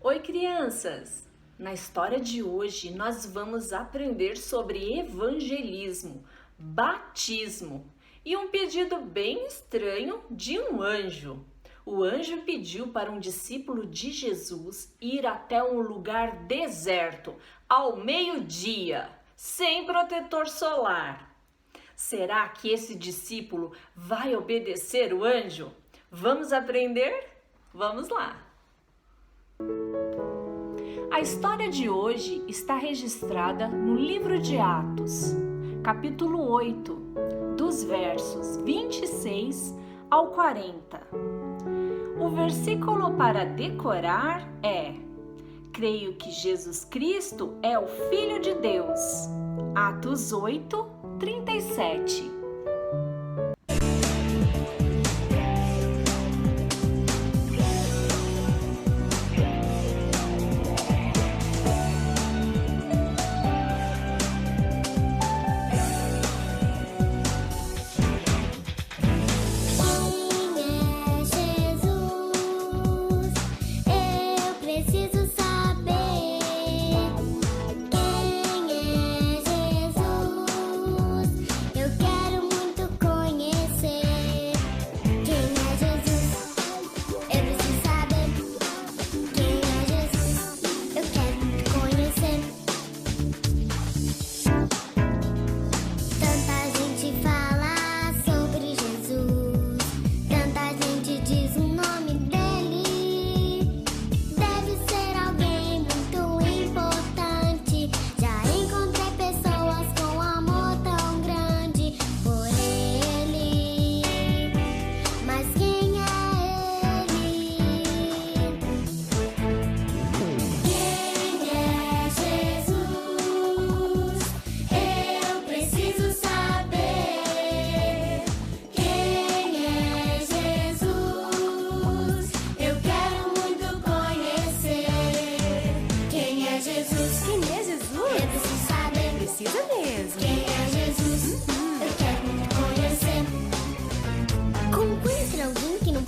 Oi, crianças! Na história de hoje, nós vamos aprender sobre evangelismo, batismo e um pedido bem estranho de um anjo. O anjo pediu para um discípulo de Jesus ir até um lugar deserto, ao meio-dia, sem protetor solar. Será que esse discípulo vai obedecer o anjo? Vamos aprender? Vamos lá! A história de hoje está registrada no livro de Atos, capítulo 8, dos versos 26 ao 40. O versículo para decorar é: creio que Jesus Cristo é o Filho de Deus. Atos 8, 37.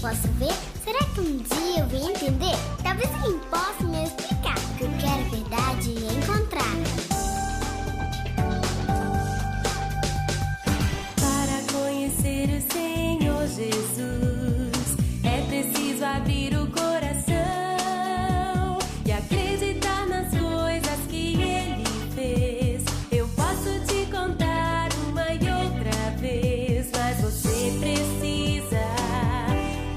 Posso ver? Será que um dia eu vou entender? Talvez alguém possa me explicar, porque eu quero a verdade e encontrar. Para conhecer o Senhor Jesus, é preciso abrir o coração e acreditar nas coisas que Ele fez. Eu posso te contar uma e outra vez, mas você precisa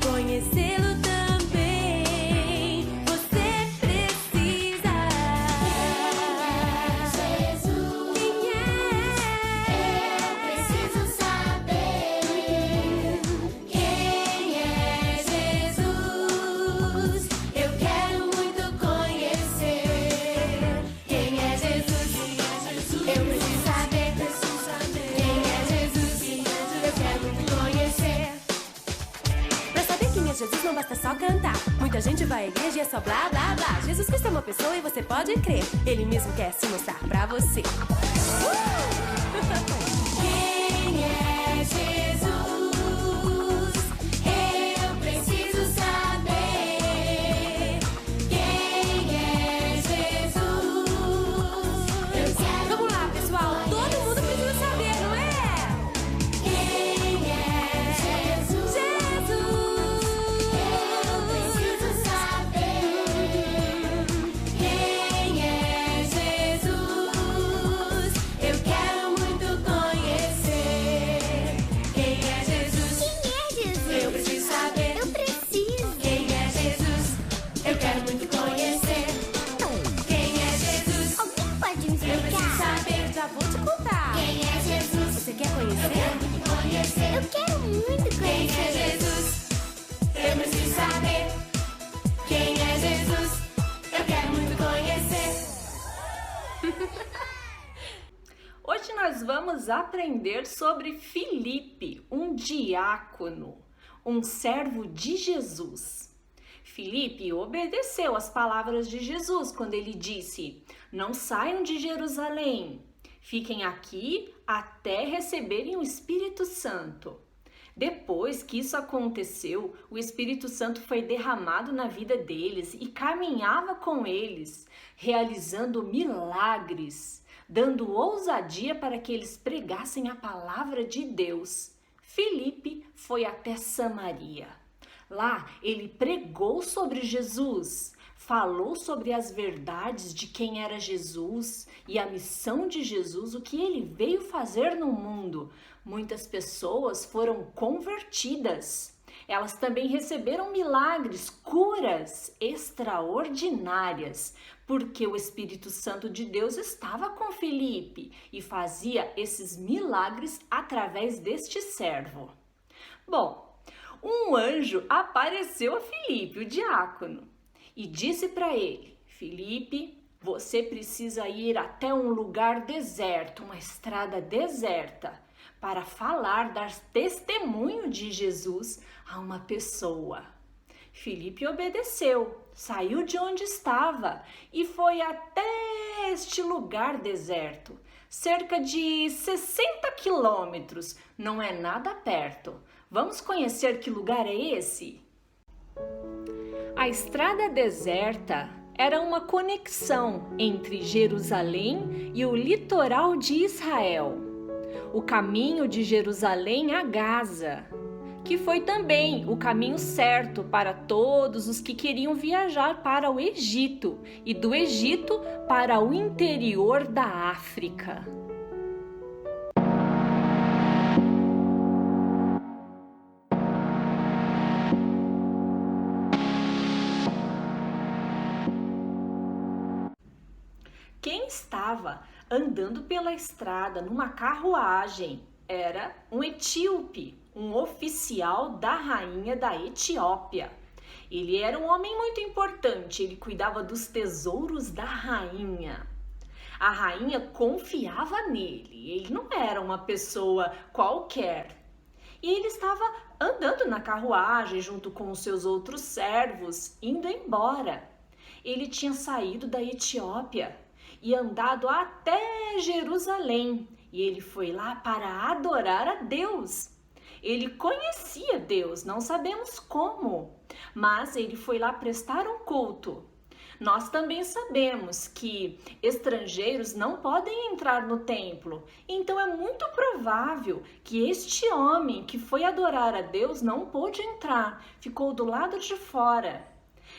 conhecê-lo também, você precisa. Jesus, Quem é? eu preciso saber. Quem é Jesus? Eu quero muito conhecer. Quem é Jesus? Eu preciso saber. Quem é Jesus? Eu quero muito conhecer. Pra saber quem é Jesus não basta só cantar. Muita gente vai à igreja e é só blá blá blá. Jesus Cristo é uma pessoa e você pode crer. Ele mesmo quer se mostrar pra você. Quem é Jesus? Eu preciso saber. Quem é Jesus? Eu quero. Vamos lá, pessoal. Todo mundo precisa saber, não é? Quem é Jesus? Eu preciso saber. Quem é Jesus? Eu quero muito conhecer. Quem é Jesus? Quem é Jesus? Eu preciso saber. Eu preciso. Quem é Jesus? Eu quero muito conhecer. Quem é Jesus? Alguém pode me Eu preciso explicar? saber, já vou te contar. Quem é Jesus? Você quer Eu conhecer? quero muito conhecer. Eu quero muito Quem é conhecer. Jesus? Eu preciso saber. Quem é Jesus? Eu quero muito conhecer. Hoje nós vamos aprender sobre Filipe, um diácono, um servo de Jesus. Filipe obedeceu às palavras de Jesus quando ele disse: não saiam de Jerusalém, fiquem aqui até receberem o Espírito Santo. Depois que isso aconteceu, o Espírito Santo foi derramado na vida deles e caminhava com eles, realizando milagres, dando ousadia para que eles pregassem a palavra de Deus. Filipe foi até Samaria. Lá ele pregou sobre Jesus, falou sobre as verdades de quem era Jesus e a missão de Jesus, o que ele veio fazer no mundo. Muitas pessoas foram convertidas. Elas também receberam milagres, curas extraordinárias, porque o Espírito Santo de Deus estava com Filipe e fazia esses milagres através deste servo. Bom, um anjo apareceu a Filipe, o diácono, e disse para ele: Filipe, você precisa ir até um lugar deserto, uma estrada deserta, para falar, dar testemunho de Jesus a uma pessoa. Filipe obedeceu, saiu de onde estava e foi até este lugar deserto, cerca de 60 quilômetros, não é nada perto. Vamos conhecer que lugar é esse? A estrada deserta era uma conexão entre Jerusalém e o litoral de Israel. O caminho de Jerusalém a Gaza, que foi também o caminho certo para todos os que queriam viajar para o Egito e do Egito para o interior da África. Quem estava andando pela estrada numa carruagem era um etíope, um oficial da rainha da Etiópia. Ele era um homem muito importante, ele cuidava dos tesouros da rainha. A rainha confiava nele, ele não era uma pessoa qualquer. E ele estava andando na carruagem junto com os seus outros servos, indo embora. Ele tinha saído da Etiópia e andado até Jerusalém, e ele foi lá para adorar a Deus. Ele conhecia Deus, não sabemos como, mas ele foi lá prestar um culto. Nós também sabemos que estrangeiros não podem entrar no templo, então é muito provável que este homem que foi adorar a Deus não pôde entrar, ficou do lado de fora.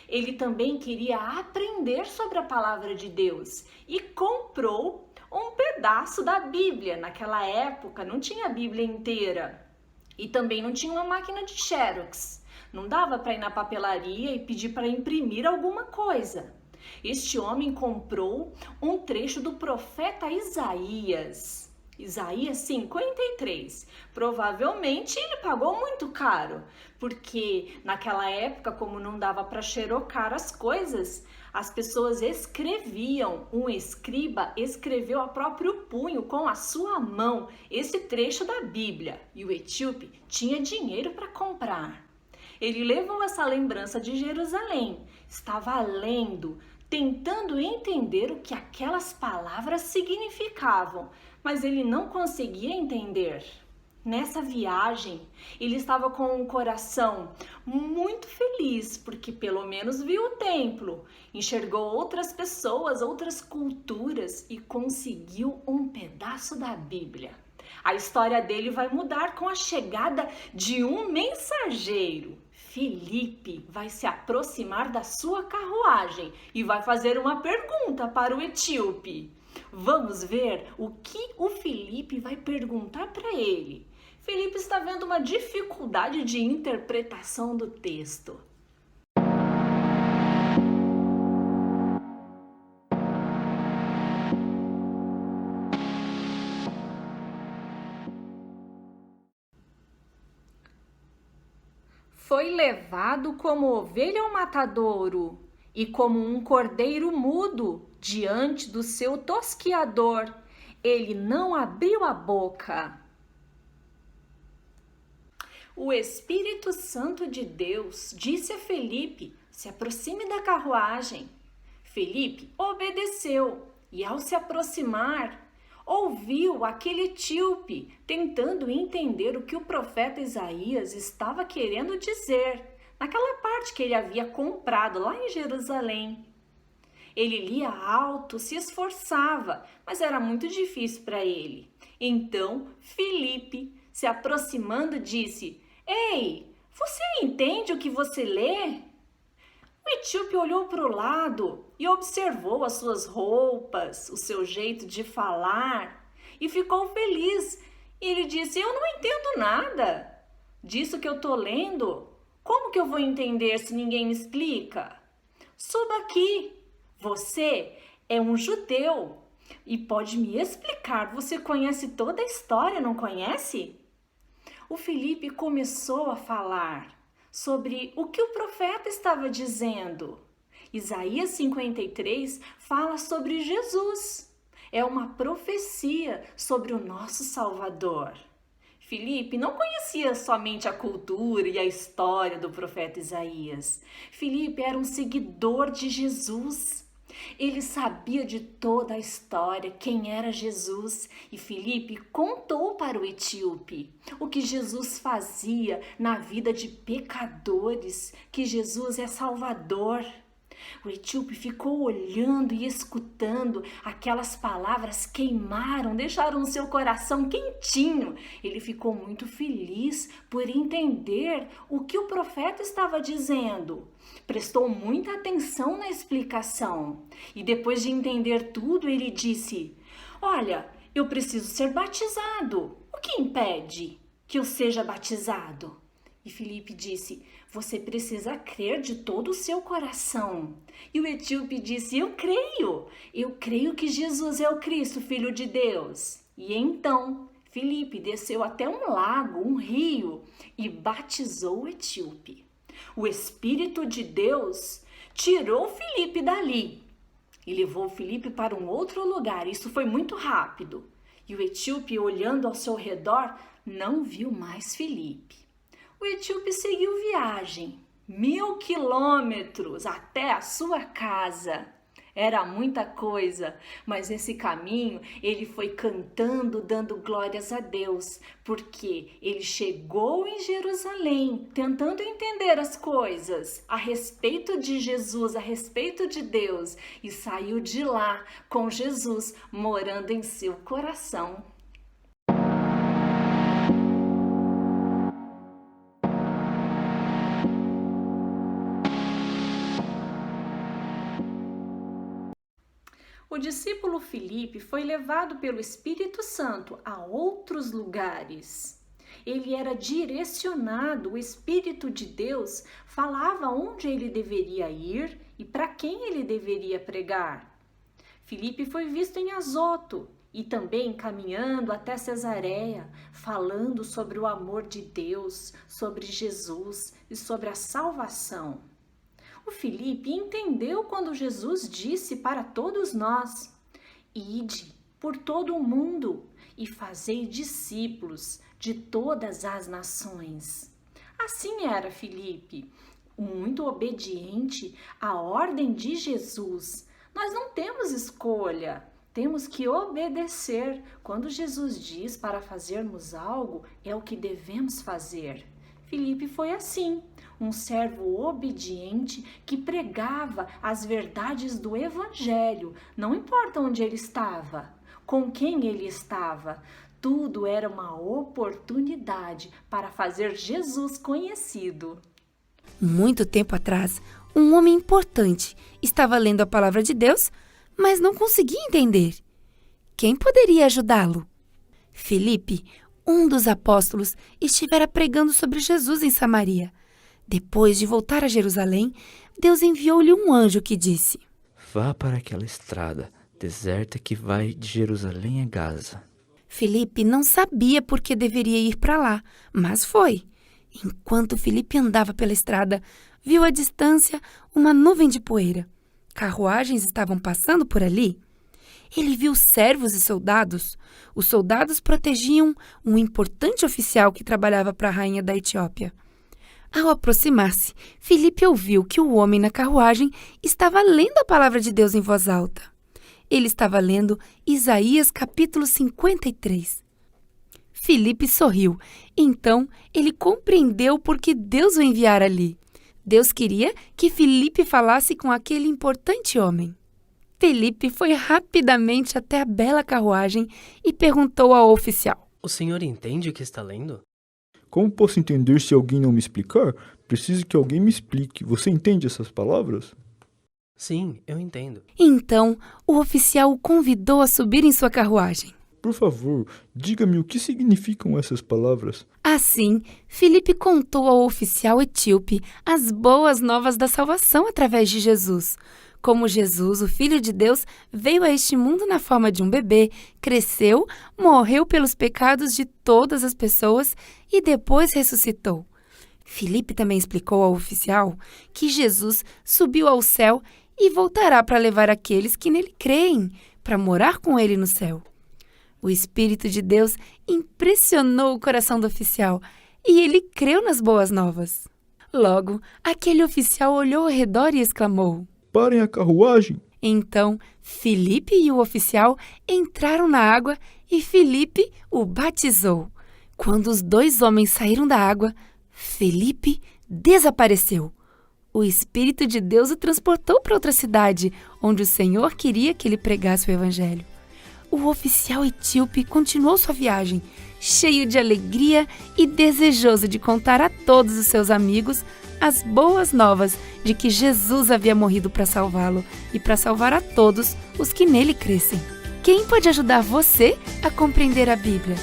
Ele também queria aprender sobre a palavra de Deus e comprou um pedaço da Bíblia. Naquela época não tinha a Bíblia inteira e também não tinha uma máquina de Xerox. Não dava para ir na papelaria e pedir para imprimir alguma coisa. Este homem comprou um trecho do profeta Isaías. Isaías 53. Provavelmente ele pagou muito caro, porque naquela época, como não dava para xerocar as coisas, as pessoas escreviam. Um escriba escreveu a próprio punho, com a sua mão, esse trecho da Bíblia. E o etíope tinha dinheiro para comprar. Ele levou essa lembrança de Jerusalém, estava lendo, tentando entender o que aquelas palavras significavam, mas ele não conseguia entender. Nessa viagem, ele estava com um coração muito feliz, porque pelo menos viu o templo, enxergou outras pessoas, outras culturas e conseguiu um pedaço da Bíblia. A história dele vai mudar com a chegada de um mensageiro. Filipe vai se aproximar da sua carruagem e vai fazer uma pergunta para o etíope. Vamos ver o que o Filipe vai perguntar para ele. Filipe está vendo uma dificuldade de interpretação do texto. Foi levado como ovelha ao matadouro e como um cordeiro mudo diante do seu tosquiador. Ele não abriu a boca. O Espírito Santo de Deus disse a Filipe: se aproxime da carruagem. Filipe obedeceu e, ao se aproximar, ouviu aquele etíope tentando entender o que o profeta Isaías estava querendo dizer, naquela parte que ele havia comprado lá em Jerusalém. Ele lia alto, se esforçava, mas era muito difícil para ele. Então, Filipe, se aproximando, disse: Ei, você entende o que você lê? O etíope olhou para o lado e observou as suas roupas, o seu jeito de falar e ficou feliz. E ele disse: Eu não entendo nada disso que eu estou lendo. Como que eu vou entender se ninguém me explica? Suba aqui. Você é um judeu e pode me explicar. Você conhece toda a história, não conhece? O Filipe começou a falar sobre o que o profeta estava dizendo. Isaías 53 fala sobre Jesus. É uma profecia sobre o nosso Salvador. Filipe não conhecia somente a cultura e a história do profeta Isaías. Filipe era um seguidor de Jesus. Ele sabia de toda a história, quem era Jesus, e Filipe contou para o etíope o que Jesus fazia na vida de pecadores, que Jesus é Salvador. O etíope ficou olhando e escutando. Aquelas palavras queimaram, deixaram o seu coração quentinho. Ele ficou muito feliz por entender o que o profeta estava dizendo. Prestou muita atenção na explicação. E depois de entender tudo, ele disse: Olha, eu preciso ser batizado. O que impede que eu seja batizado? E Filipe disse: Você precisa crer de todo o seu coração. E o etíope disse: Eu creio que Jesus é o Cristo, Filho de Deus. E então Filipe desceu até um lago, um rio, e batizou o etíope. O Espírito de Deus tirou Filipe dali e levou Filipe para um outro lugar. Isso foi muito rápido. E o etíope, olhando ao seu redor, não viu mais Filipe. O etíope seguiu viagem, 1000 quilômetros até a sua casa. Era muita coisa, mas nesse caminho ele foi cantando, dando glórias a Deus, porque ele chegou em Jerusalém, tentando entender as coisas a respeito de Jesus, a respeito de Deus, e saiu de lá com Jesus morando em seu coração. O discípulo Filipe foi levado pelo Espírito Santo a outros lugares. Ele era direcionado, o Espírito de Deus falava onde ele deveria ir e para quem ele deveria pregar. Filipe foi visto em Azoto e também caminhando até Cesareia, falando sobre o amor de Deus, sobre Jesus e sobre a salvação. O Filipe entendeu quando Jesus disse para todos nós: Ide por todo o mundo e fazei discípulos de todas as nações. Assim era Filipe, muito obediente à ordem de Jesus. Nós não temos escolha, temos que obedecer. Quando Jesus diz para fazermos algo, é o que devemos fazer. Filipe foi assim, um servo obediente que pregava as verdades do Evangelho. Não importa onde ele estava, com quem ele estava, tudo era uma oportunidade para fazer Jesus conhecido. Muito tempo atrás, um homem importante estava lendo a palavra de Deus, mas não conseguia entender. Quem poderia ajudá-lo? Filipe, um dos apóstolos, estivera pregando sobre Jesus em Samaria. Depois de voltar a Jerusalém, Deus enviou-lhe um anjo que disse: Vá para aquela estrada deserta que vai de Jerusalém a Gaza. Filipe não sabia por que deveria ir para lá, mas foi. Enquanto Filipe andava pela estrada, viu à distância uma nuvem de poeira. Carruagens estavam passando por ali. Ele viu servos e soldados. Os soldados protegiam um importante oficial que trabalhava para a rainha da Etiópia. Ao aproximar-se, Filipe ouviu que o homem na carruagem estava lendo a palavra de Deus em voz alta. Ele estava lendo Isaías capítulo 53. Filipe sorriu. Então, ele compreendeu por que Deus o enviara ali. Deus queria que Filipe falasse com aquele importante homem. Filipe foi rapidamente até a bela carruagem e perguntou ao oficial: O senhor entende o que está lendo? Como posso entender se alguém não me explicar? Preciso que alguém me explique. Você entende essas palavras? Sim, eu entendo. Então, o oficial o convidou a subir em sua carruagem. Por favor, diga-me o que significam essas palavras. Assim, Filipe contou ao oficial etíope as boas novas da salvação através de Jesus. Como Jesus, o Filho de Deus, veio a este mundo na forma de um bebê, cresceu, morreu pelos pecados de todas as pessoas e depois ressuscitou. Filipe também explicou ao oficial que Jesus subiu ao céu e voltará para levar aqueles que nele creem, para morar com ele no céu. O Espírito de Deus impressionou o coração do oficial e ele creu nas boas novas. Logo, aquele oficial olhou ao redor e exclamou: Parem a carruagem! Então, Filipe e o oficial entraram na água e Filipe o batizou. Quando os dois homens saíram da água, Filipe desapareceu. O Espírito de Deus o transportou para outra cidade, onde o Senhor queria que ele pregasse o Evangelho. O oficial etíope continuou sua viagem, cheio de alegria e desejoso de contar a todos os seus amigos as boas novas de que Jesus havia morrido para salvá-lo e para salvar a todos os que nele crescem. Quem pode ajudar você a compreender a Bíblia?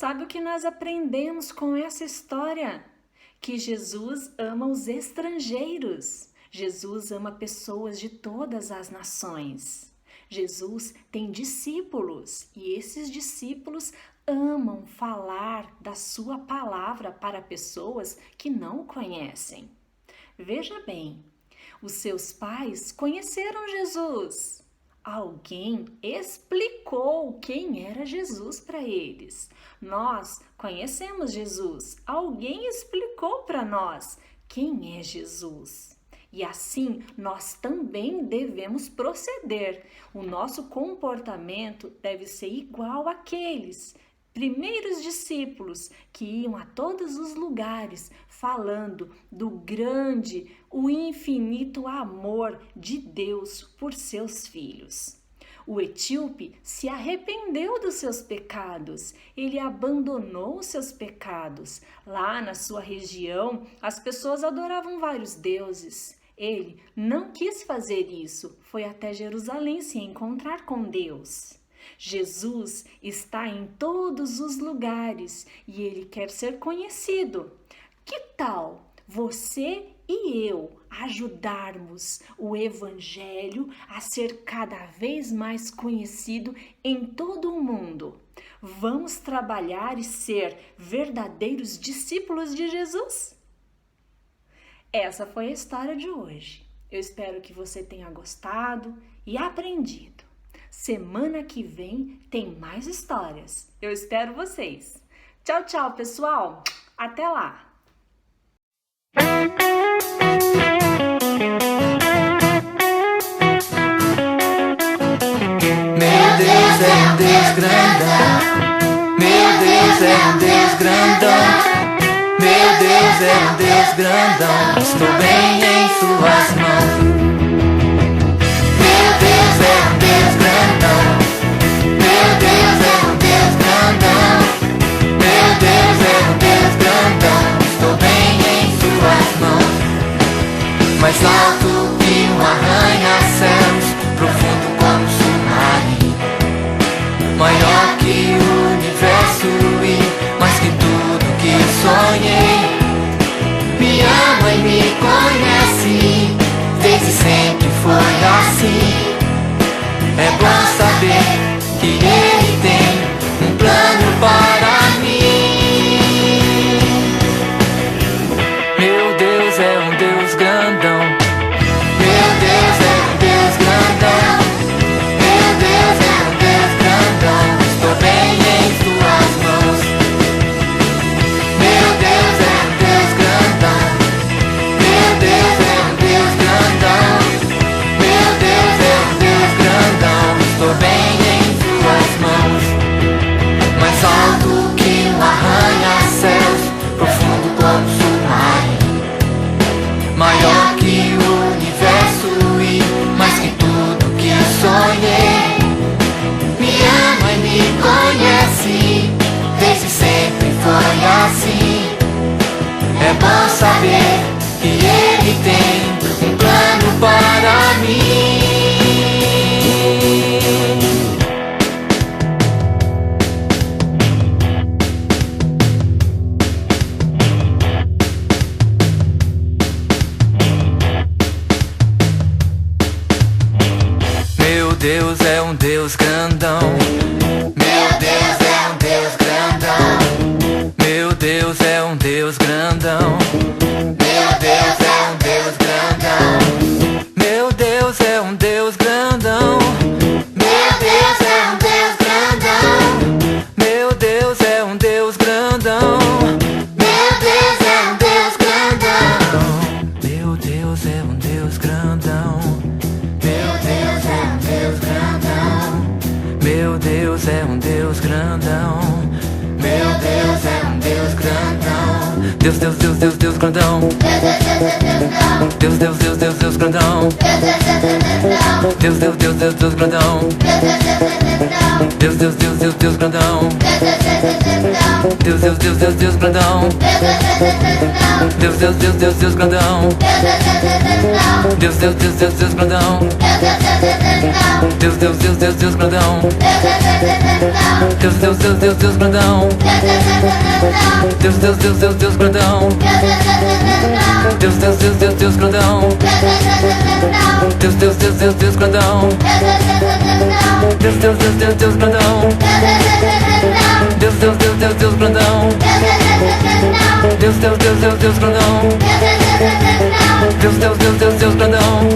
Sabe o que nós aprendemos com essa história? Que Jesus ama os estrangeiros. Jesus ama pessoas de todas as nações. Jesus tem discípulos e esses discípulos amam falar da sua palavra para pessoas que não o conhecem. Veja bem, os seus pais conheceram Jesus. Alguém explicou quem era Jesus para eles. Nós conhecemos Jesus. Alguém explicou para nós quem é Jesus. E assim nós também devemos proceder. O nosso comportamento deve ser igual àqueles primeiros discípulos que iam a todos os lugares falando do grande, o infinito amor de Deus por seus filhos. O etíope se arrependeu dos seus pecados, ele abandonou os seus pecados. Lá na sua região, as pessoas adoravam vários deuses. Ele não quis fazer isso, foi até Jerusalém se encontrar com Deus. Jesus está em todos os lugares e ele quer ser conhecido. Que tal você e eu ajudarmos o Evangelho a ser cada vez mais conhecido em todo o mundo? Vamos trabalhar e ser verdadeiros discípulos de Jesus? Essa foi a história de hoje. Eu espero que você tenha gostado e aprendido. Semana que vem tem mais histórias. Eu espero vocês. Tchau, tchau, pessoal. Até lá. Meu Deus é um Deus grandão. Meu Deus é um Deus grandão. Meu Deus é um Deus grandão. Estou bem em suas mãos. Meu Deus é um Deus grandão. Meu Deus é um Deus grandão. Meu Deus é um Deus grandão. Estou bem em suas mãos. Mais alto que um arranha-céus, profundo como um submarino, maior que o universo e mais que tudo que sonhei. Me ama e me conhece, desde sempre foi assim. É bom saber que Ele tem um plano para mim. assim, desde sempre foi assim. É bom saber que Ele tem um plano para mim. Meu Deus é um Deus grandão. Meu Deus é um Deus grandão. Meu Deus é um Deus grandão. Meu Deus é um Deus grandão. Meu Deus é um Deus grandão. Meu Deus é um Deus grandão. Meu Deus é um Deus grandão. Meu Deus é um Deus grandão. Meu Deus é um Deus grandão. Meu Deus é um Deus grandão. Meu Deus é um Deus grandão. Meu Deus é um Deus grandão. Deus, Deus, Deus, Deus, Deus grandão. Deus, Deus, Deus, Deus, Deus grandão. Deus, Deus, Deus, Deus, Deus grandão. Deus, Deus, Deus, Deus, Deus grandão. Deus, Deus, Deus, Deus, Deus grandão. Deus, Deus, Deus, Deus, Deus grandão. Deus, Deus, Deus, Deus, Deus grandão. Deus, Deus, Deus, Deus, Deus grandão. Deus, Deus, Deus, Deus, Deus grandão. Deus, Deus, Deus, Deus, Deus grandão. Deus, Deus, Deus, Deus, Deus grandão. Deus, Deus, Deus, Deus, Deus grandão. Deus, Deus, Deus, Deus, Deus grandão. Deus, Deus, Deus, Deus, Deus grandão. Deus, Deus, Deus, Deus, Deus grandão. Deus, Deus, Deus, Deus, Deus grandão.